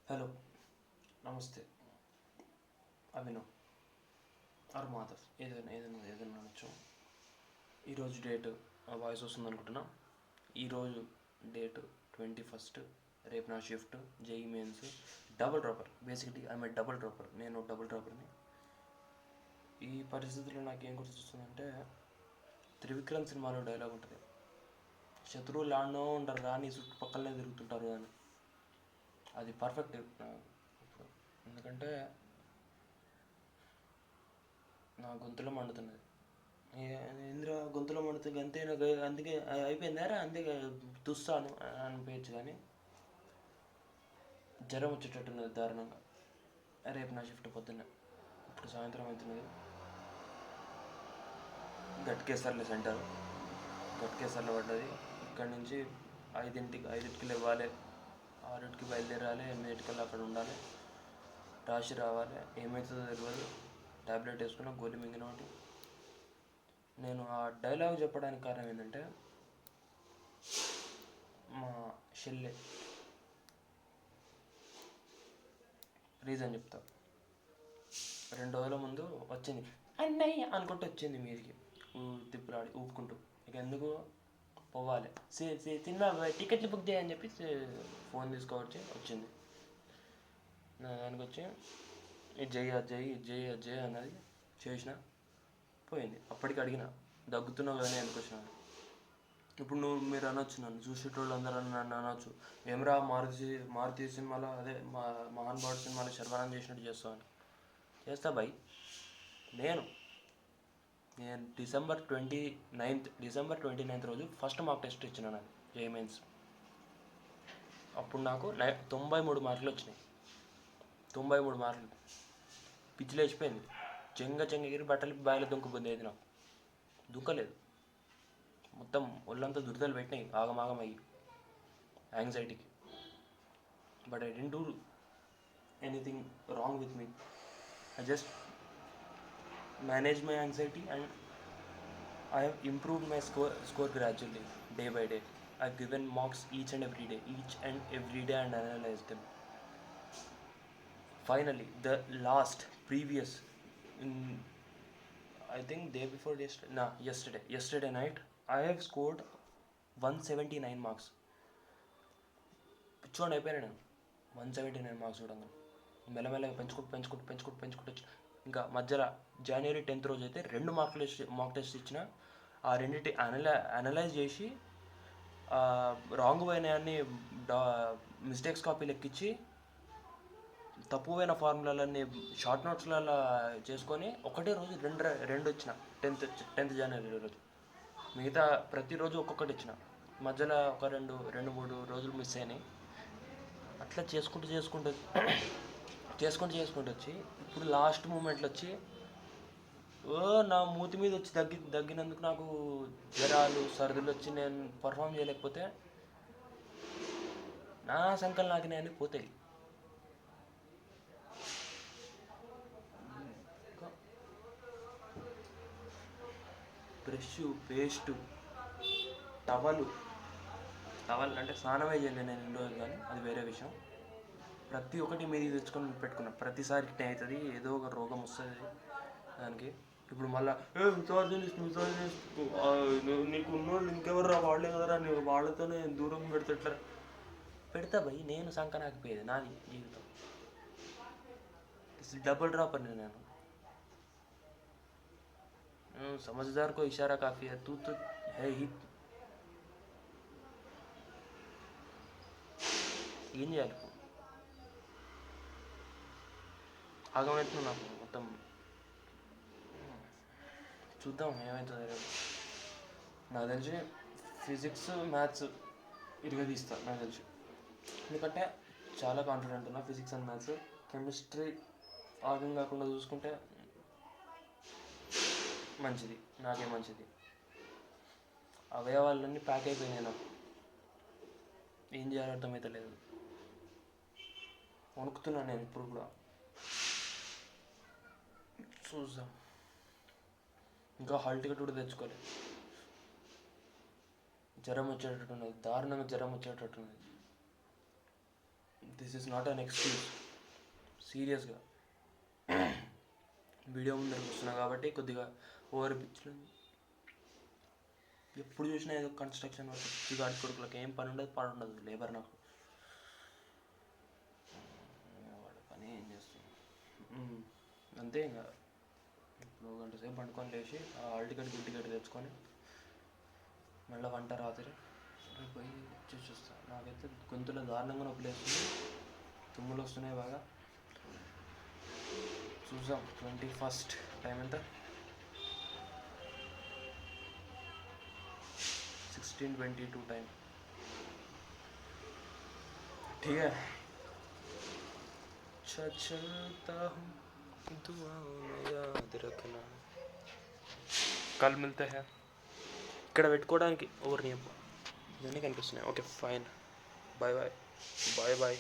Hello, నమస్తే. Abhinav are Madhav, ఏదైనా అనొచ్చు. ఈరోజు డేట్ వాయిస్ వస్తుంది అనుకుంటున్నా. ఈరోజు డేట్ 21. రేపు నా shift. JEE mains double dropper. Basically I'm double dropper. నేను డబుల్ డ్రాపర్ని. ఈ పరిస్థితుల్లో నాకేం గుర్తొస్తుందంటే, త్రివిక్రమ్ సినిమాలో డైలాగ్ ఉంటుంది, శత్రువులు ఆడనో ఉంటారు కానీ చుట్టుపక్కలనే తిరుగుతుంటారు అని. అది పర్ఫెక్ట్ ఇప్పుడు. ఎందుకంటే నా గొంతులో మండుతున్నది. ఇంద్ర గొంతులో మండుతుంది అంతే, నాకు అందుకే అయిపోయిందారా, అందుకే తుస్తాను అనిపించచ్చు. కానీ జ్వరం వచ్చేటట్టున్నది దారుణంగా. రేపు నా షిఫ్ట్ పొద్దున్న. ఇప్పుడు సాయంత్రం అవుతున్నది. గట్కేసర్లో సెంటర్. గట్కేసర్లో పడ్డది. ఇక్కడి నుంచి 5కి లేవాలి, 6కి బయలుదేరాలి, 8 అక్కడ ఉండాలి, రాసి రావాలి. ఏమవుతుందో తెలియదు. ట్యాబ్లెట్ వేసుకున్నా, గోళీ మింగిన ఒకటి. నేను ఆ డైలాగ్ చెప్పడానికి కారణం ఏంటంటే, మా చెల్లె రీజన్ చెప్తా. 2 రోజుల ముందు వచ్చింది, అన్నయ్య అనుకుంటూ వచ్చింది మీదికి, తిప్పులాడి ఊపుకుంటూ. ఇక ఎందుకు పోవాలి, సినిమా టికెట్లు బుక్ చేయని చెప్పి ఫోన్ తీసుకోవచ్చి వచ్చింది. దానికి వచ్చి ఇది జై అజయ్ అన్నది. చేసిన, పోయింది. అప్పటికి అడిగిన, దగ్గుతున్నావు కానీ ఎందుకు వచ్చినా. ఇప్పుడు మీరు అనొచ్చు, నన్ను చూసేటోళ్ళు అందరూ నన్ను అనొచ్చు, ఏమరా మారుతి సినిమాలో, అదే మహానుభావుడు సినిమాలో శర్వానంద్ చేసినట్టు చేస్తావు అని. చేస్తా బై. నేను డిసెంబర్ 29 రోజు ఫస్ట్ మాక్ టెస్ట్ ఇచ్చిన నాకు జేఈ మెయిన్స్. అప్పుడు నాకు 93 మార్కులు వచ్చినాయి. 93 మార్కులు. పిచ్చిలు వేసిపోయింది. చెంగగిరి బట్టలు బాయిలో దుంకుపోయింది. నాకు దుంకలేదు, మొత్తం ఒళ్ళంతా దురదలు పెట్టినాయి, ఆగమాగం అయ్యి యాంగ్జైటీకి. But I didn't do anything wrong with me. I just manage my anxiety and I have improved my score gradually, day by day. I've given mocks each and every day and analyzed them. Finally, the previous, I think day before yesterday night, I have scored 179 marks. పిచ్చోండి అయిపోయాను నేను. 179 marks చూడంగా మెల్లమెల్లగా పెంచుకుంటూ వచ్చి, ఇంకా మధ్యలో January 10th రోజు అయితే 2 మాక్ టెస్ట్ ఇచ్చిన. ఆ రెండింటి అనలైజ్ చేసి రాంగ్ పోయినాయన్ని మిస్టేక్స్ కాపీలు ఎక్కించి, తప్పు పోయిన ఫార్ములాలన్నీ షార్ట్ నోట్స్లలో చేసుకొని ఒకటే రోజు రెండు వచ్చిన. 10th January రోజు. మిగతా ప్రతిరోజు ఒక్కొక్కటి ఇచ్చిన. మధ్యలో ఒక 2-3 రోజులు మిస్ అయినాయి. అట్లా చేసుకుంటూ వచ్చి, ఇప్పుడు లాస్ట్ మూమెంట్లో వచ్చి నా మూతి మీద వచ్చి దగ్గినందుకు నాకు జ్వరాలు, సర్దులు వచ్చి నేను పర్ఫామ్ చేయలేకపోతే నా సంకల్ నాకినాయని పోతాయి. బ్రష్, పేస్టు, టవల్ అంటే స్నానమే చేయలేదు నేను 2 రోజులు, కానీ అది వేరే విషయం. ప్రతి ఒక్కటి మీది తెచ్చుకొని పెట్టుకున్నా. ప్రతిసారి ఇట్నే అవుతుంది, ఏదో ఒక రోగం వస్తుంది దానికి. ఇప్పుడు మళ్ళీ నీకు ఉన్నోళ్ళు ఇంకెవరు రా, వాళ్ళే కదరా, నీవు వాళ్ళతోనే దూరం పెడతా భయ్. నేను సంక నాకిపోయేది, నాది జీవితం. డబుల్ డ్రాపర్ నేను. समझदार को इशारा काफ़ी है, तू तो है ही. ఏం చేయాలి ఇప్పుడు? ఆగమవుతుంది నాకు మొత్తం. చూద్దాం ఏమవుతుంది. నాకు తెలిసి ఫిజిక్స్, మ్యాథ్స్ ఇరగదీస్తా నాకు తెలిసి. ఎందుకంటే చాలా కాన్ఫిడెంట్ ఉన్నా ఫిజిక్స్ అండ్ మ్యాథ్స్. కెమిస్ట్రీ ఆగం కాకుండా చూసుకుంటే మంచిది, నాకే మంచిది. అవయవాలన్నీ ప్యాక్ అయిపోయినాయి నాకు. ఏం చేయాలో అర్థమైతే లేదు. వణుకుతున్నాను నేను ఇప్పుడు కూడా. చూద్దాం. ఇంకా హాల్ టికెట్ కూడా తెచ్చుకోలేదు. జ్వరం వచ్చేటట్టున్నది, దారుణంగా జ్వరం వచ్చేటట్టున్నది. This is not an excuse. సీరియస్గా వీడియో ముందరకు వస్తున్నా కాబట్టి కొద్దిగా ఓవర్ పిచ్లు. ఎప్పుడు చూసినా ఏదో కన్స్ట్రక్షన్ వర్క్, గాడి కొడుకులకు ఏం పని ఉండదు, పాడు ఉండదు. లేబర్ నాకు వాడు పని ఏం చేస్తుంది అంతే. ఇంకా ఇప్పుడు గంట సేపు పండుకొని లేచి ఆ హాల్ టికెట్ గుడ్ టికెట్ తెచ్చుకొని మళ్ళీ వంట రాత్రి పోయి చూస్తాను. నాకైతే గొంతులో దారుణంగా నొప్పి లేస్తుంది, తుమ్ములు వస్తున్నాయి బాగా. చూద్దాం 21st టైం ఎంత, 16:22 टाइम. ठीक है, अच्छा चलता हूँ दुआओं में याद रखना. कल मिलते हैं. ఇక్కడ పెట్టుకోవడానికి ఓవర్ నియమ్ ఇవన్నీ కనిపిస్తున్నాయి. Okay fine, bye bye bye bye.